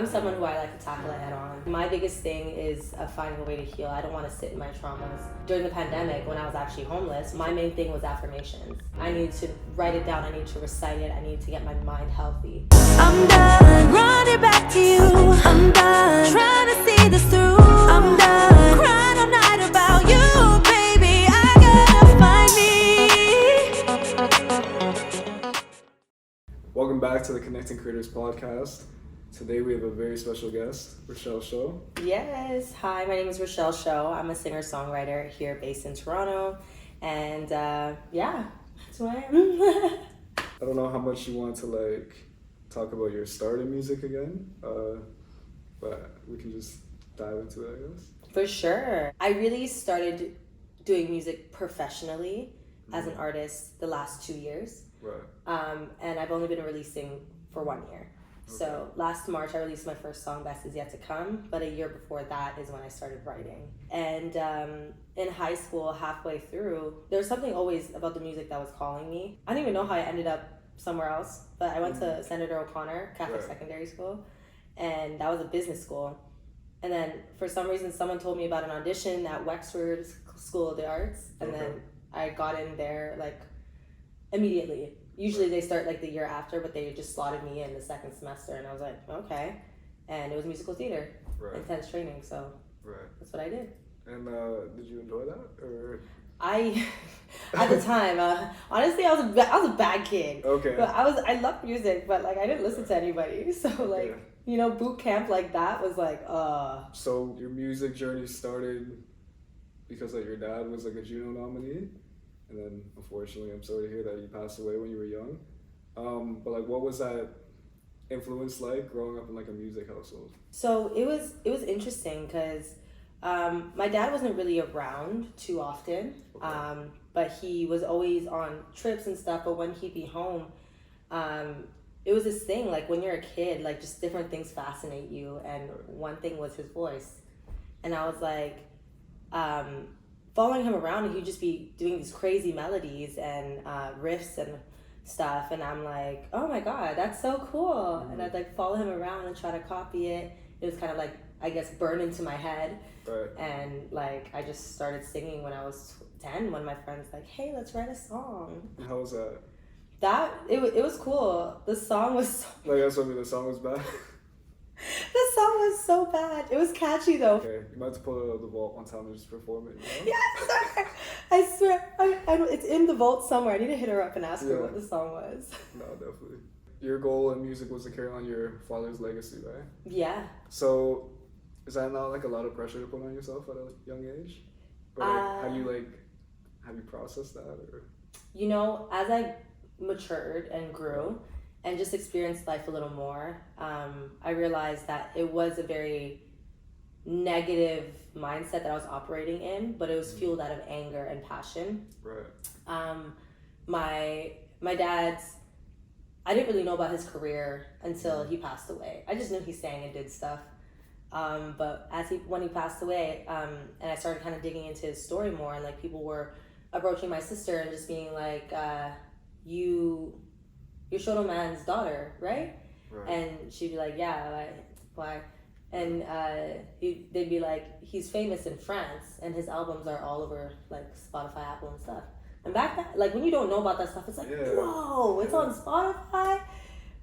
I'm someone who I like to tackle it head on. My biggest thing is finding a way to heal. I don't want to sit in my traumas. During the pandemic, when I was actually homeless, my main thing was affirmations. I needed to write it down. I needed to recite it. I needed to get my mind healthy. I'm done running back to you. I'm done trying to see this through. I'm done crying all night about you, baby. I gotta find me. Welcome back to the Connecting Creators podcast. Today we have a very special guest, Rachelle Show. Yes. Hi, my name is Rachelle Show. I'm a singer-songwriter here based in Toronto. And yeah, that's who I am. I don't know how much you want to talk about your start in music again, but we can just dive into it, I guess. For sure. I really started doing music professionally as an artist the last 2 years. Right. And I've only been releasing for 1 year. So last March I released my first song, Best Is Yet to Come, but a year before that is when I started writing. And in high school, halfway through, there was something always about the music that was calling me. I don't even know how I ended up somewhere else, but I went to Senator O'Connor Catholic Secondary School, and that was a business school. And then for some reason, someone told me about an audition at Wexford School of the Arts, and then I got in there immediately. Usually they start the year after, but they just slotted me in the second semester, and I was like, okay. And it was musical theater, intense training, so that's what I did. And did you enjoy that, or? At the time, honestly, I was a bad kid. Okay. But I loved music, but I didn't listen to anybody. So boot camp like that was So your music journey started because your dad was a Juno nominee, and then unfortunately, I'm sorry to hear that he passed away when you were young. But what was that influence like growing up in a music household? So it was interesting because my dad wasn't really around too often, but he was always on trips and stuff. But when he'd be home, it was this thing, when you're a kid, just different things fascinate you, and one thing was his voice. And I was following him around, and he'd just be doing these crazy melodies and riffs and stuff, and I'm like, oh my god, that's so cool. And I'd follow him around and try to copy it. It was kind of I guess burned into my head. And I just started singing when I was 10, when my friends hey, let's write a song. How was that? It was cool. The song was so the song was bad? The song was so bad. It was catchy though. Okay, you might have to pull it out of the vault one time and just perform it, Yes, sir. I swear. It's in the vault somewhere. I need to hit her up and ask her what the song was. No, definitely. Your goal in music was to carry on your father's legacy, right? Yeah. So, is that not a lot of pressure to put on yourself at a young age? Or have you processed that, or? As I matured and grew and just experienced life a little more, I realized that it was a very negative mindset that I was operating in, but it was fueled out of anger and passion. Right. My dad's, I didn't really know about his career until he passed away. I just knew he sang and did stuff. But when he passed away, and I started kind of digging into his story more, and people were approaching my sister and just being you're Shoto Man's daughter, right? And she'd be like, yeah, why? And they'd be like, he's famous in France, and his albums are all over Spotify, Apple, and stuff. And back then, when you don't know about that stuff, it's whoa, it's on Spotify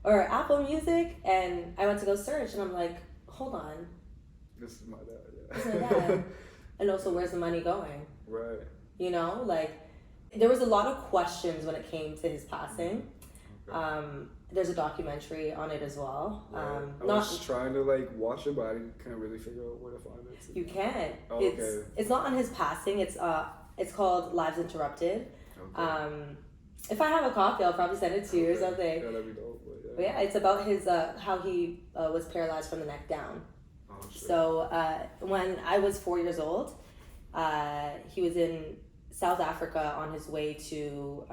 or Apple Music. And I went to go search, and I'm like, hold on. This is my dad, yeah. This is my dad. And also, where's the money going? Right. There was a lot of questions when it came to his passing. There's a documentary on it as well. I was trying to watch it, but I couldn't really figure out where to find it. You can't. Oh, it's not on his passing. It's called Lives Interrupted. If I have a copy, I'll probably send it to you or something. Yeah, that'd be dope. But yeah, it's about his how he was paralyzed from the neck down. Oh, shit. So when I was 4 years old, he was in South Africa on his way to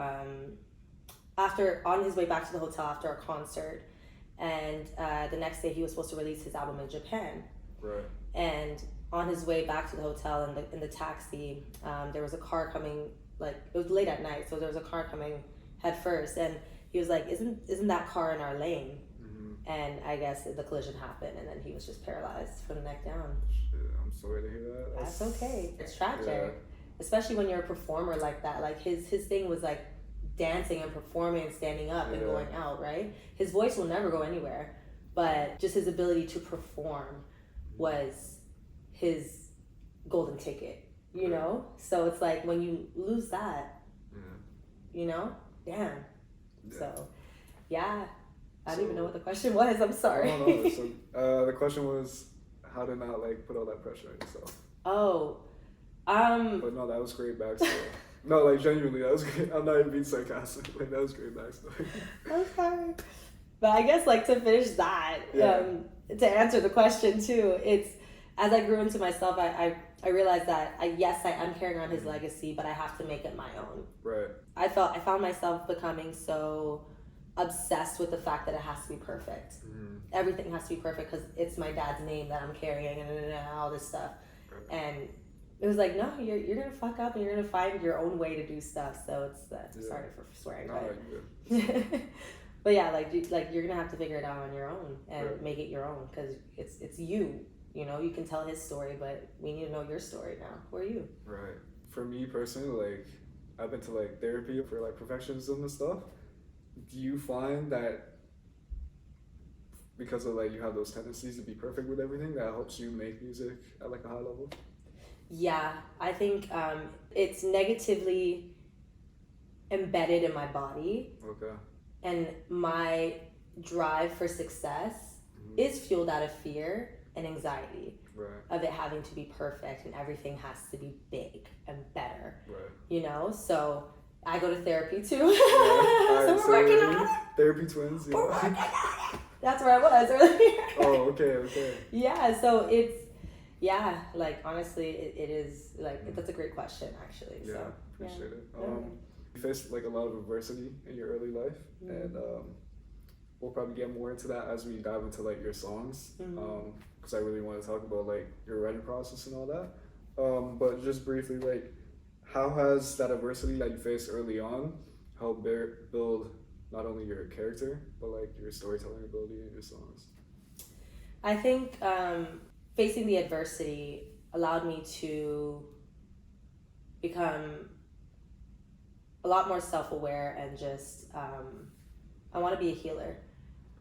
back to the hotel after a concert, and the next day he was supposed to release his album in Japan. Right. And on his way back to the hotel in the taxi, there was a car coming. It was late at night, so there was a car coming head first, and he was like, "Isn't that car in our lane?" And I guess the collision happened, and then he was just paralyzed from the neck down. Shit, I'm sorry to hear that. That's okay. It's tragic, Yeah. especially when you're a performer like that. Like his thing was like dancing and performing and standing up and going out, right? His voice will never go anywhere, but just his ability to perform was his golden ticket, you know? So it's like when you lose that, you know, damn. Yeah. So, yeah. I don't even know what the question was. I'm sorry. No. So the question was how to not like put all that pressure on yourself. Oh, But no, that was great backstory. No, like genuinely, that was great. I'm not even being sarcastic. Like that was great backstory. I'm sorry. But I guess like to finish that, to answer the question too, it's as I grew into myself, I realized that I am carrying on his legacy, but I have to make it my own. Right. I found myself becoming so obsessed with the fact that it has to be perfect. Everything has to be perfect because it's my dad's name that I'm carrying and all this stuff. Right. And it was like, no, you're gonna fuck up and you're gonna find your own way to do stuff. So it's sorry for swearing, but but yeah, like you're gonna have to figure it out on your own and make it your own because it's you. You know, you can tell his story, but we need to know your story now. Who are you? Right. For me personally, like I've been to like therapy for like perfectionism and stuff. Do you find that because of like you have those tendencies to be perfect with everything that helps you make music at like a high level? Yeah, I think it's negatively embedded in my body. Okay. And my drive for success is fueled out of fear and anxiety of it having to be perfect and everything has to be big and better. Right. You know, so I go to therapy too. So we're working on it. Therapy twins. We're working on it. That's where I was earlier. Oh, okay. Yeah, so it's like honestly, it is like that's a great question actually. Yeah, so, appreciate it. You faced like a lot of adversity in your early life, and we'll probably get more into that as we dive into like your songs, because I really want to talk about like your writing process and all that. But just briefly, like, how has that adversity that you faced early on helped build not only your character but like your storytelling ability in your songs? I think facing the adversity allowed me to become a lot more self-aware and just I want to be a healer.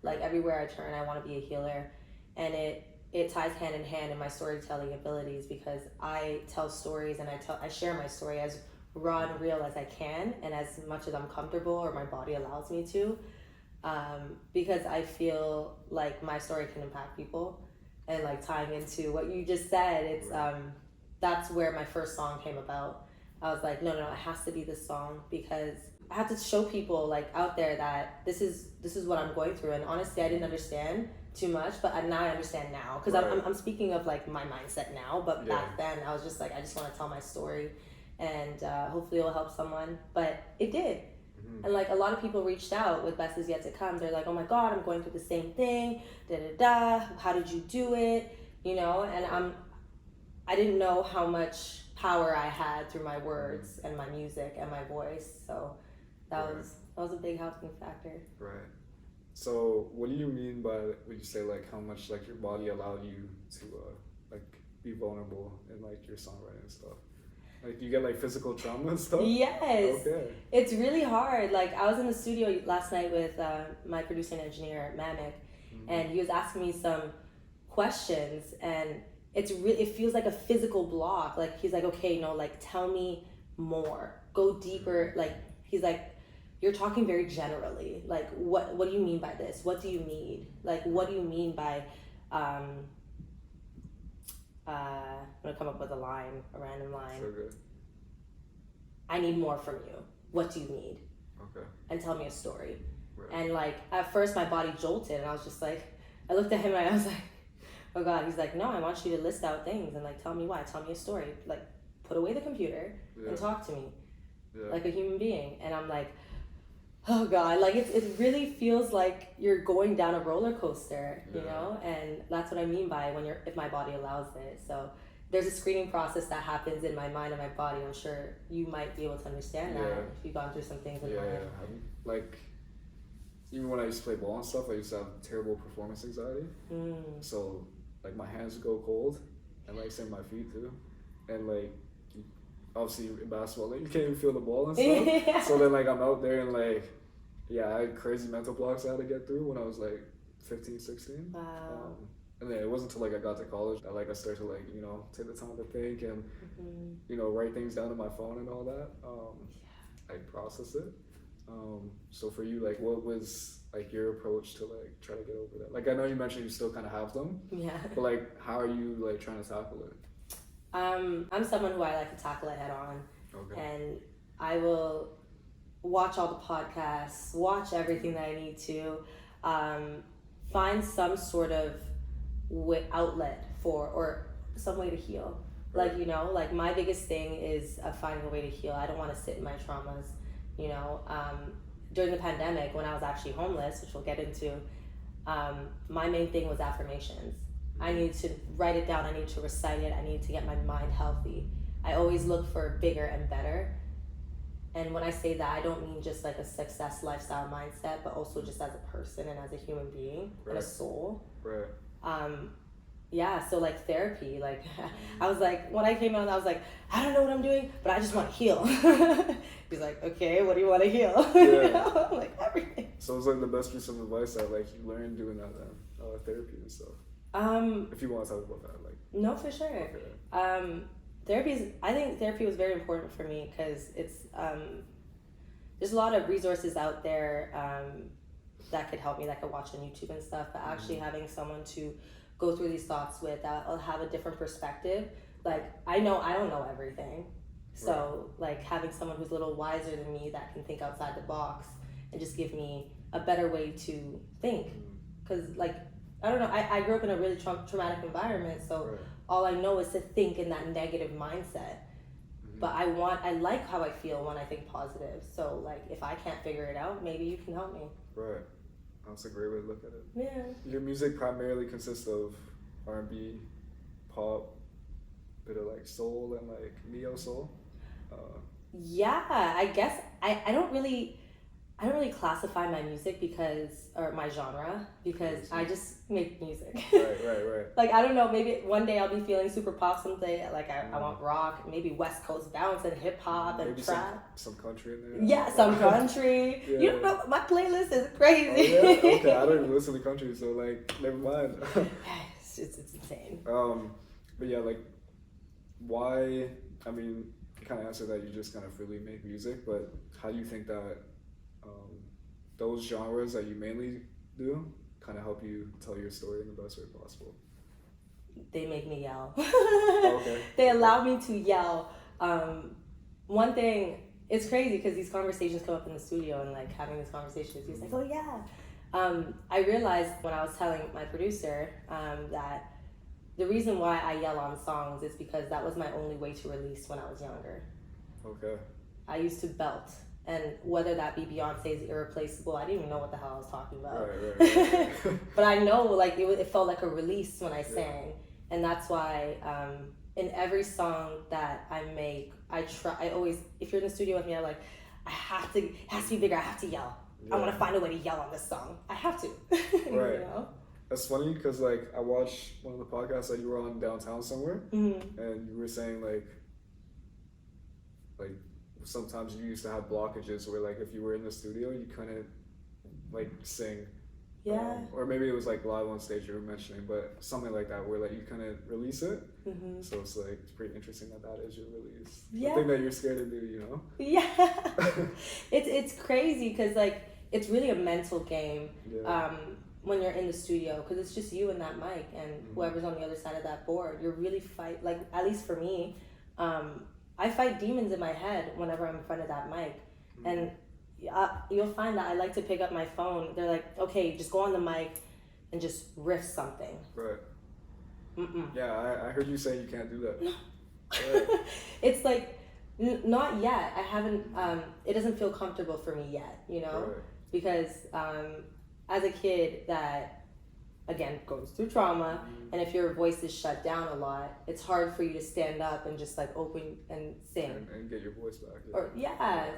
Like everywhere I turn, I want to be a healer, and it ties hand in hand in my storytelling abilities because I tell stories and I share my story as raw and real as I can and as much as I'm comfortable or my body allows me to, because I feel like my story can impact people. And like tying into what you just said, it's that's where my first song came about. I was like, no, it has to be this song because I have to show people like out there that this is what I'm going through. And honestly, I didn't understand too much, but now I understand now because I'm speaking of like my mindset now. But back then, I was just like, I just want to tell my story, and hopefully it'll help someone. But it did. And like a lot of people reached out with Best Is Yet to Come. They're like, oh my God, I'm going through the same thing. How did you do it? You know, and I didn't know how much power I had through my words and my music and my voice. So that was a big helping factor. Right. So what do you mean by when you say like how much like your body allowed you to like be vulnerable in like your songwriting and stuff? Like you get like physical trauma and stuff? Yes. Okay. It's really hard. Like I was in the studio last night with my producer and engineer, Mamek, and he was asking me some questions, and it feels like a physical block. Like he's like, okay, no, like tell me more, go deeper. Like he's like, you're talking very generally. Like what do you mean by this? What do you need? Like what do you mean by I'm gonna come up with a random line. So good. I need more from you. What do you need? Okay. And tell me a story. Right. And like at first my body jolted and I was just like, I looked at him and I was like, oh God. He's like, no, I want you to list out things and like tell me why. Tell me a story. Like put away the computer and talk to me like a human being. And I'm like, oh God, like it really feels like you're going down a roller coaster, you know? And that's what I mean by if my body allows it. So there's a screening process that happens in my mind and my body. I'm sure you might be able to understand that if you've gone through some things in life. Like even when I used to play ball and stuff, I used to have terrible performance anxiety. So like my hands would go cold, and like same my feet too, and like obviously in basketball, like you can't even feel the ball and stuff. Yeah. So then like I'm out there and like, yeah, I had crazy mental blocks I had to get through when I was like 15, 16. Wow. And then it wasn't until like I got to college that like I started to like, you know, take the time to think and you know, write things down on my phone and all that. I process it. So for you, like, what was like your approach to like try to get over that? Like, I know you mentioned you still kind of have them. Yeah. But like, how are you like trying to tackle it? I'm someone who I like to tackle it head on. Okay. And I will watch all the podcasts, watch everything that I need to, find some sort of outlet for, or some way to heal. Right. Like, you know, like my biggest thing is finding a way to heal. I don't want to sit in my traumas, you know. During the pandemic, when I was actually homeless, which we'll get into, my main thing was affirmations. I needed to write it down, I needed to recite it, I needed to get my mind healthy. I always look for bigger and better. And when I say that, I don't mean just like a success lifestyle mindset, but also just as a person and as a human being and a soul. Right. Yeah, so like therapy, like I was like, when I came out, I was like, I don't know what I'm doing, but I just want to heal. He's like, okay, what do you want to heal? Yeah. You know? Like everything. So it's like the best piece of advice that like you learned doing that then, therapy and stuff. If you want to talk about that, like. No, for sure. Okay. I think therapy was very important for me because it's, there's a lot of resources out there that could help me, that I could watch on YouTube and stuff, but actually having someone to go through these thoughts with, I'll have a different perspective. Like, I know I don't know everything. So, like, having someone who's a little wiser than me that can think outside the box and just give me a better way to think. Because, like, I don't know, I grew up in a really traumatic environment, so all I know is to think in that negative mindset. But I like how I feel when I think positive. So, like, if I can't figure it out, maybe you can help me. Right. That's a great way to look at it. Yeah. Your music primarily consists of R&B, pop, bit of like soul and like neo soul. Yeah, I guess I don't really classify my music or my genre because I just make music. Right. Like, I don't know, maybe one day I'll be feeling super pop, someday like I want rock, maybe West Coast bounce and hip hop and maybe trap. Some country in there. Yeah, some country. Yeah. You don't know, my playlist is crazy. Oh, yeah? Okay, I don't even listen to country, so like, never mind. It's insane. But yeah, like, why, I mean, you kind of answered that you just kind of freely make music, but how do you think that those genres that you mainly do kind of help you tell your story in the best way possible? They make me yell. Okay. They allow me to yell. One thing, it's crazy because these conversations come up in the studio and like having this conversation with you, it's like, oh yeah. I realized when I was telling my producer that the reason why I yell on songs is because that was my only way to release when I was younger. Okay. I used to belt. And whether that be Beyonce's Irreplaceable, I didn't even know what the hell I was talking about. Right. But I know, like, it felt like a release when I sang. And that's why in every song that I make, I always, if you're in the studio with me, I'm like, it has to be bigger, I have to yell. Yeah. I want to find a way to yell on this song. I have to. Right. You know? That's funny because, like, I watched one of the podcasts that you were on downtown somewhere, and you were saying, like, sometimes you used to have blockages where, like, if you were in the studio, you couldn't, like, sing. Yeah. Or maybe it was, like, live on stage you were mentioning, but something like that where, like, you couldn't release it. So it's, like, it's pretty interesting that is your release. Yeah. The thing that you're scared to do, you know? Yeah. It's crazy because, like, it's really a mental game when you're in the studio because it's just you and that mic and whoever's on the other side of that board. You're really like, at least for me, I fight demons in my head whenever I'm in front of that mic. And you'll find that I like to pick up my phone. They're like, okay, just go on the mic and just riff something. Right. Yeah, I heard you say you can't do that. No. Right. It's like, not yet. I haven't, it doesn't feel comfortable for me yet, you know? Right. Because as a kid that again goes through trauma, and if your voice is shut down a lot, it's hard for you to stand up and just like open and sing and get your voice back. or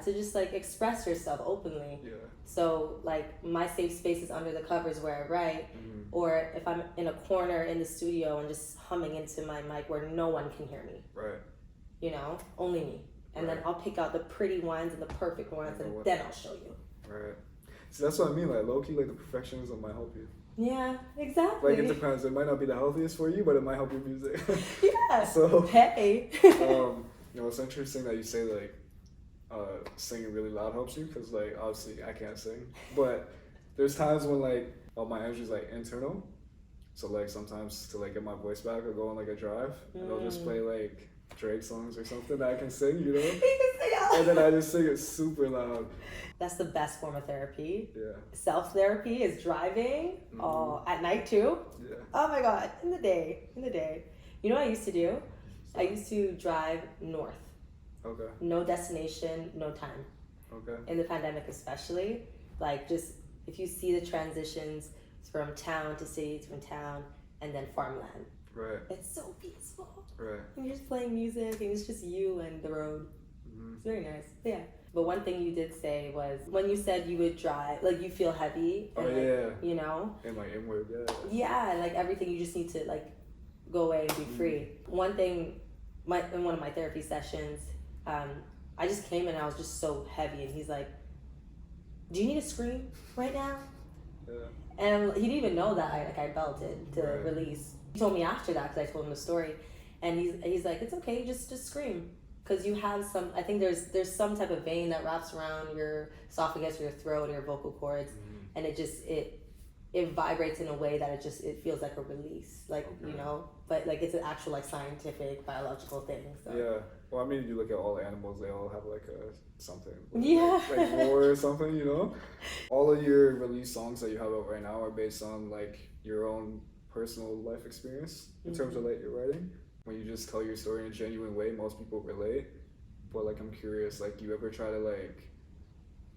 to just like express yourself openly. Yeah. So like my safe space is under the covers where I write, or if I'm in a corner in the studio and just humming into my mic where no one can hear me. Right. You know, only me. And then I'll pick out the pretty ones and the perfect ones, and then I'll show you. Right. So that's what I mean. Like low key, like the perfectionism might help you. Yeah, exactly. Like it depends. It might not be the healthiest for you, but it might help your music. Yeah. So hey. you know, it's interesting that you say like singing really loud helps you, because like obviously I can't sing, but there's times when like all my energy is like internal. So like sometimes to like get my voice back, I'll go on like a drive and I'll just play like Drake songs or something that I can sing, you know? You can sing out. And then I just sing it super loud. That's the best form of therapy. Yeah. Self-therapy is driving. Oh, at night too? Yeah. Oh my God, in the day. You know what I used to do? I used to drive north. Okay. No destination, no time. Okay. In the pandemic especially, like just if you see the transitions from town to city to town and then farmland. Right. It's so peaceful. Right. And you're just playing music and it's just you and the road. It's very nice. Yeah. But one thing you did say was when you said you would drive, like you feel heavy. And you know? And like inward, Yeah, like everything, you just need to like go away and be free. One thing, in one of my therapy sessions, I just came in and I was just so heavy, and he's like, "Do you need to scream right now?" Yeah. And he didn't even know that I belted to release. He told me after that because I told him the story, and he's like, "It's okay, just scream." Because you have some, I think there's some type of vein that wraps around your esophagus, or your throat, or your vocal cords, and it vibrates in a way that it feels like a release, like you know, but like it's an actual like scientific biological thing. So. Yeah. Well, I mean, you look at all animals; they all have like a something. Yeah. Like roar or something, you know. All of your release songs that you have out right now are based on like your own personal life experience in terms of like your writing. When you just tell your story in a genuine way, most people relate. But like, I'm curious, like, you ever try to like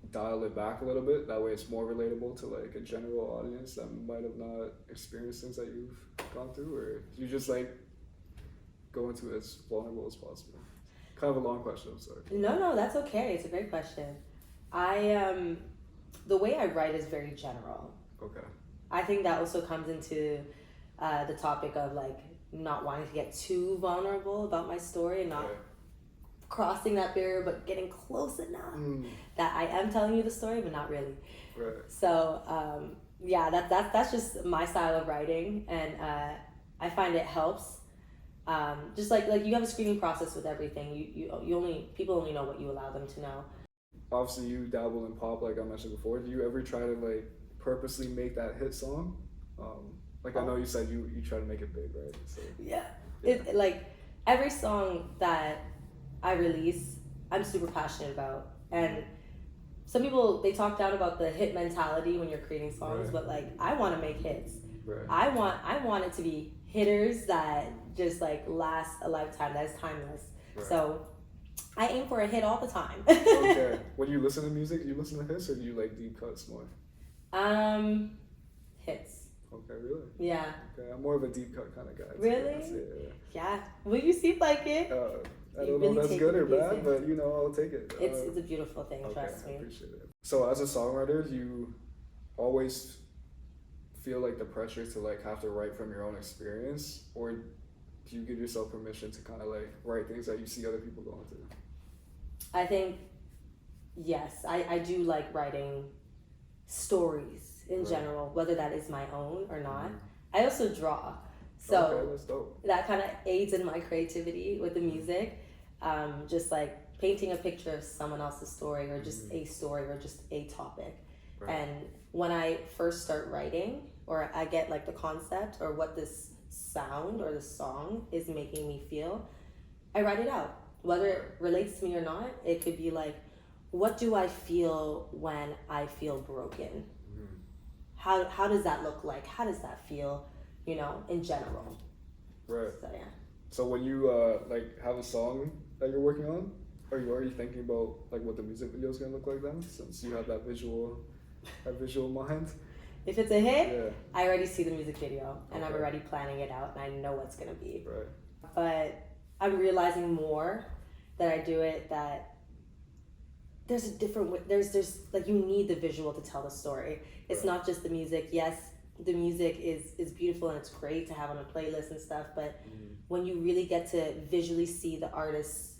dial it back a little bit? That way it's more relatable to like a general audience that might have not experienced things that you've gone through, or do you just like go into it as vulnerable as possible? Kind of a long question, I'm sorry. No, that's okay. It's a great question. The way I write is very general. Okay. I think that also comes into the topic of like not wanting to get too vulnerable about my story and not crossing that barrier, but getting close enough that I am telling you the story, but not really. Right. So that's just my style of writing, and I find it helps. Just like you have a screening process with everything. People only know what you allow them to know. Obviously, you dabble in pop, like I mentioned before. Do you ever try to like purposely make that hit song? Like I know you said you try to make it big, right? So, yeah. It like every song that I release, I'm super passionate about, and some people they talk down about the hit mentality when you're creating songs, but like I want to make hits. Right. I want it to be hitters that just like last a lifetime, that is timeless. Right. So I aim for a hit all the time. Okay. When you listen to music, do you listen to hits or do you like deep cuts more? Hits. Okay, really? Yeah. Okay, I'm more of a deep cut kind of guy. Really? Yeah. Yeah. Well, you seem like it. I don't know if that's good or bad, but you know, I'll take it. It's a beautiful thing, trust me. I appreciate it. So as a songwriter, do you always feel like the pressure to like have to write from your own experience, or do you give yourself permission to kind of like write things that you see other people going through? I think, yes, I do like writing stories in general, whether that is my own or not. I also draw. So that's dope. That kind of aids in my creativity with the music. Just like painting a picture of someone else's story, or just a story, or just a topic. Right. And when I first start writing, or I get like the concept or what this sound or the song is making me feel, I write it out. Whether it relates to me or not, it could be like, what do I feel when I feel broken? How does that look like? How does that feel, you know, in general? Right. So yeah. So when you like have a song that you're working on, are you already thinking about like what the music video is gonna look like then, since you have that visual mind? If it's a hit, Yeah. I already see the music video and I'm Okay. already planning it out and I know what's gonna be. Right. But I'm realizing more that I do it that there's a different way. There's like you need the visual to tell the story. It's Right. not just the music. Yes, the music is beautiful and it's great to have on a playlist and stuff. But Mm-hmm. when you really get to visually see the artist's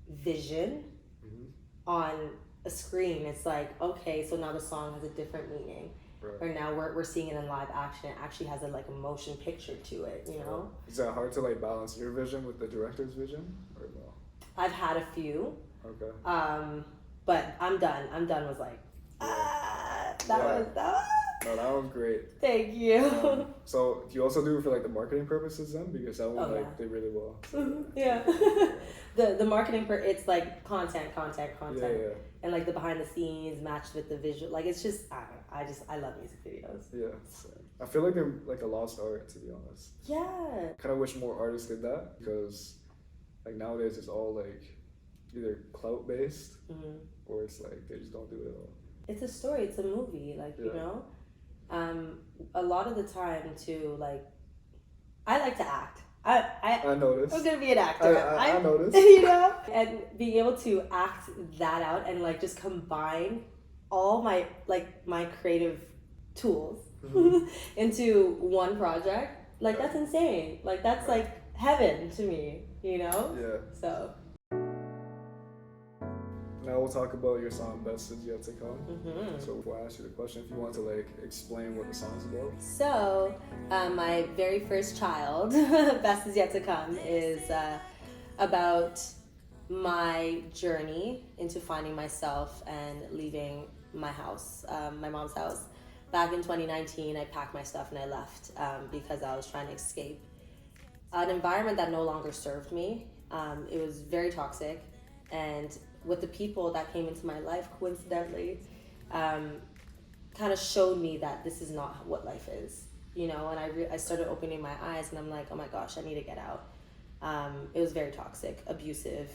vision Mm-hmm. on a screen, it's like, okay, so now the song has a different meaning. Right. Or now we're seeing it in live action. It actually has a like a motion picture to it, you know? Is that hard to like balance your vision with the director's vision or no? I've had a few. Okay. But I'm done. Was like, that was. No, that was great. Thank you. So do you also do it for like the marketing purposes then? Because that one Oh, like yeah. did really well. Yeah. the marketing it's like content, Yeah, yeah. and like the behind the scenes matched with the visual. Like it's just I love music videos. Yeah. Same. I feel like they're like a lost art, to be honest. Yeah. Kind of wish more artists did that because like nowadays it's all like either clout based Mm-hmm. or it's like they just don't do it at all. It's a story. It's a movie. Like you Yeah. know, a lot of the time too. Like I like to act. I noticed. I'm gonna be an actor. I noticed. You know, and being able to act that out and like just combine all my creative tools Mhm. into one project, like that's insane. Like that's like heaven to me, you know. Yeah. So. Now we'll talk about your song "Best Is Yet to Come." Mm-hmm. So before I ask you the question, if you want to like explain what the song's about. So, my very first child, Best Is Yet to Come, is about my journey into finding myself and leaving my house, my mom's house. Back in 2019, I packed my stuff and I left because I was trying to escape an environment that no longer served me. It was very toxic, and with the people that came into my life, coincidentally, kind of showed me that this is not what life is, you know. And I started opening my eyes, and I'm like, oh my gosh, I need to get out. It was very toxic, abusive,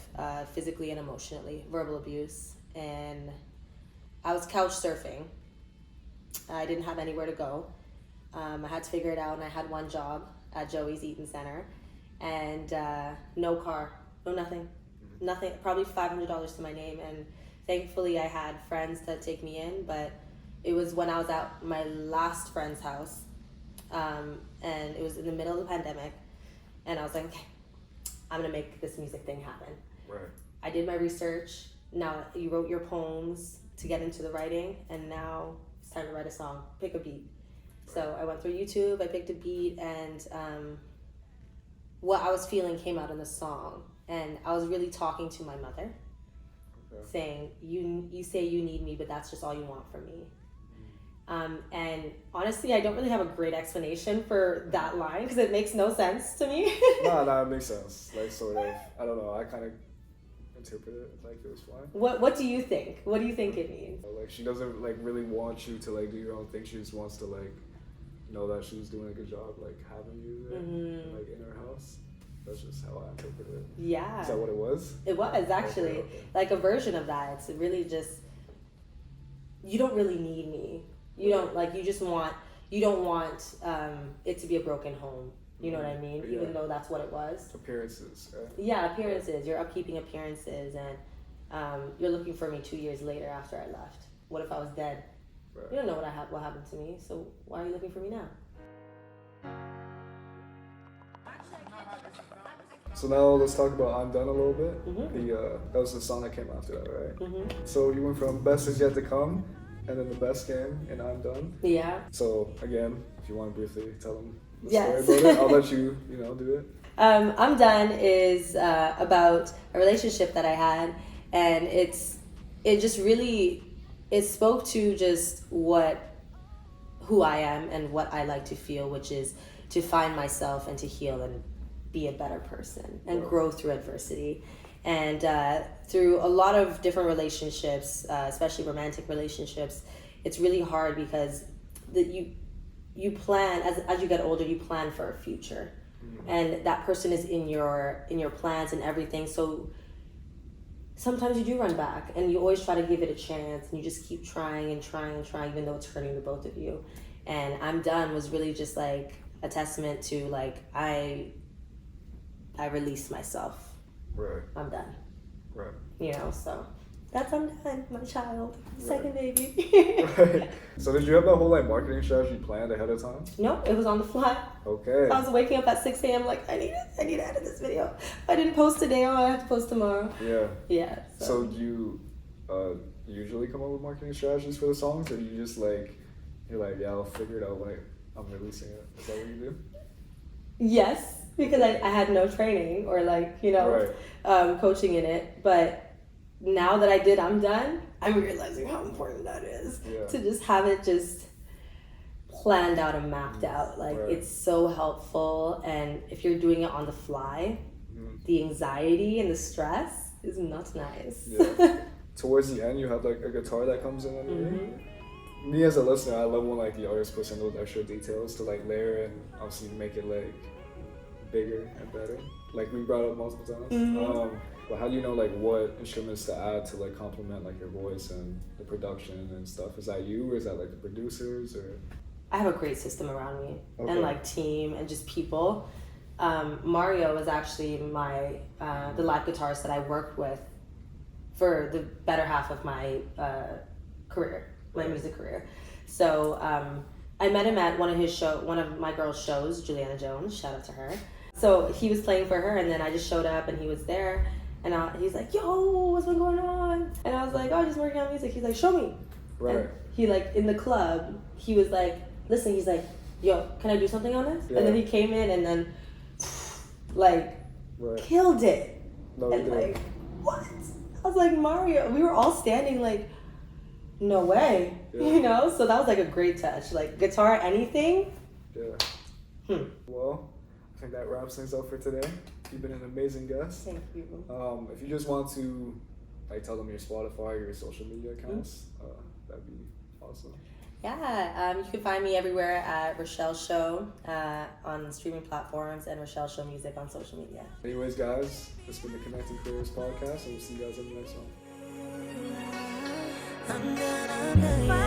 physically and emotionally, verbal abuse, and I was couch surfing. I didn't have anywhere to go. I had to figure it out, and I had one job at Joey's Eaton Center, and no car, no nothing. Nothing, probably $500 to my name, and thankfully I had friends to take me in, but it was when I was at my last friend's house, and it was in the middle of the pandemic, and I was like, okay, I'm gonna make this music thing happen. Right. I did my research. Now you wrote your poems to get into the writing, and now it's time to write a song, pick a beat. So I went through YouTube, I picked a beat, and what I was feeling came out in the song. And I was really talking to my mother, saying, you say you need me, but that's just all you want from me. And honestly, I don't really have a great explanation for that line because it makes no sense to me. No, it makes sense. Like sort of, I don't know. I kind of interpret it like it was fine. What do you think? What do you think it means? Like she doesn't like really want you to like do your own thing. She just wants to like know that she's doing a good job, like having you there, like in her house. That's just how I interpret it. Yeah. Is that what it was? It was actually Okay. like a version of that. It's really just, you don't really need me. You don't like, you don't want it to be a broken home. You know what I mean? Yeah. Even though that's what it was. Appearances, right? Yeah, appearances. You're upkeeping appearances, and you're looking for me 2 years later after I left. What if I was dead? Right. You don't know what happened to me, so why are you looking for me now? So now let's talk about "I'm Done" a little bit. Mhm. That was the song that came after that, right? Mhm. So you went from "Best Is Yet to Come," and then the best came, and "I'm Done." Yeah. So again, if you want to briefly tell them the Yes. story about it, I'll let you do it. I'm Done is about a relationship that I had, and it just really, it spoke to just who I am and what I like to feel, which is to find myself and to heal and be a better person and grow through adversity. And through a lot of different relationships, especially romantic relationships, it's really hard because you plan, as you get older, you plan for a future. And that person is in your plans and everything. So sometimes you do run back, and you always try to give it a chance, and you just keep trying and trying and trying, even though it's hurting the both of you. And I'm Done was really just like a testament to like I released myself. Right. I'm done. Right. You know, so that's I'm Done, my child, second baby. Right. So did you have that whole like marketing strategy planned ahead of time? No, it was on the fly. Okay. I was waking up at 6 a.m. like I need to edit this video. If I didn't post today, I have to post tomorrow. Yeah. Yeah. So do you usually come up with marketing strategies for the songs, or do you just like you're like, yeah, I'll figure it out when I'm releasing it? Is that what you do? Yes, because I had no training or like, you know, coaching in it. But now that I'm Done, I'm realizing how important that is. Yeah. To just have it just planned out and mapped out. Like it's so helpful. And if you're doing it on the fly, the anxiety and the stress is not nice. Yeah. Towards the end, you have like a guitar that comes in underneath. Me as a listener, I love when like the artist puts in those extra details to like layer and obviously make it like bigger and better. Like we brought up multiple times. But how do you know like what instruments to add to like complement like your voice and the production and stuff? Is that you, or is that like the producers, or? I have a great system around me and like team and just people. Mario is actually my the live guitarist that I worked with for the better half of my career, my music career. So I met him at one of my girls' shows, Juliana Jones, shout out to her. So he was playing for her, and then I just showed up, and he was there, and he's like, "Yo, what's been going on?" And I was like, "Oh, just working on music." He's like, "Show me." Right. And he like in the club, he was like, "Listen," he's like, "Yo, can I do something on this?" Yeah. And then he came in and then like killed it. No, and like, what? I was like, Mario, we were all standing like, no way. Yeah. You know? So that was like a great touch. Like guitar, anything. Yeah. Well, I think that wraps things up for today. You've been an amazing guest. Thank you. If you just want to like tell them your Spotify or your social media accounts, that'd be awesome. Yeah, you can find me everywhere at Rachelle Show on streaming platforms and Rachelle Show Music on social media. Anyways, guys, this has been the Connecting Careers podcast, and we'll see you guys in the next one.